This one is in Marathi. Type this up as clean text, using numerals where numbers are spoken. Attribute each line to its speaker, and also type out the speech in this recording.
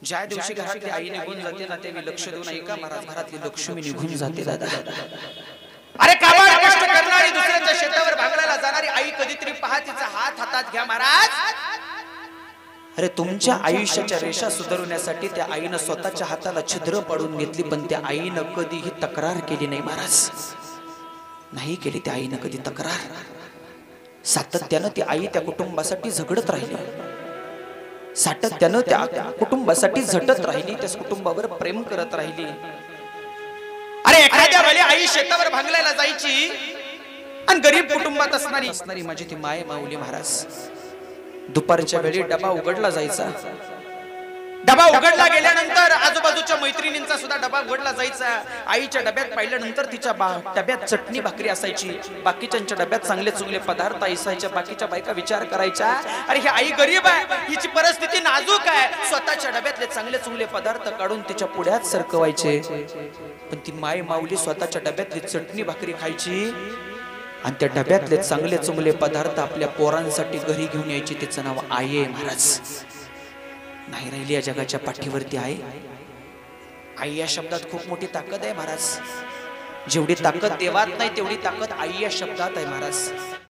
Speaker 1: ज्या दिवशी घरातली आई निघून जाते ना, ते लक्ष देऊ नये का महाराज, घरातली लक्ष्मी निघून जाते दादा। अरे काबाड कष्ट करणारी, दुसऱ्याच्या शेतावर भांगडायला जाणारी आई कधीतरी पहा, तिचा हात हातात घ्या महाराज। अरे तुमच्या आयुष्याच्या रेषा सुधारण्यासाठी त्या आईनं स्वतःच्या हाताला छिद्र पाडून घेतली, पण त्या आईनं कधीही तक्रार केली नाही महाराज, नाही केली त्या आईनं कधी तक्रार। सातत्यानं ती आई त्या कुटुंबासाठी झगडत राहिली, सातत्यानं त्या कुटुंबासाठी झटत राहिली, त्या कुटुंबावर प्रेम करत राहिली। अरे एखाद्या वेळी आई शेतावर भांगलायला जायची आणि गरीब कुटुंबात असणारी माझी ती माय माऊली महाराज, दुपारच्या वेळी डबा उघडला जायचा, डबा उघडला गेल्यानंतर आजूबाजूच्या मैत्रिणींचा सुद्धा डबा उघडला जायचा। आईच्या डब्यात पाहिल्यानंतर तिच्या डब्यात चटणी भाकरी असायची, बाकीच्यांच्या डब्यात चांगले चुंगले पदार्थ असायचे। बाकीच्या बायका विचार करायच्या, अरे ही आई गरीब आहे, हिची परिस्थिती नाजूक आहे, स्वतःच्या डब्यातले चांगले चुंगले पदार्थ काढून तिच्या पुढ्यात सरकवायचे। पण ती माय माऊली स्वतःच्या डब्यातली चटणी भाकरी खायची आणि त्या डब्यातले चांगले चुंगले पदार्थ आपल्या पोरांसाठी घरी घेऊन यायची। तिचं नाव आई आहे महाराज। नाही राहिली या जगाच्या पाठीवरती आहे। आई या शब्दात खूप मोठी ताकद आहे महाराज, जेवढी ताकद देवात नाही तेवढी ताकद आई या शब्दात आहे महाराज।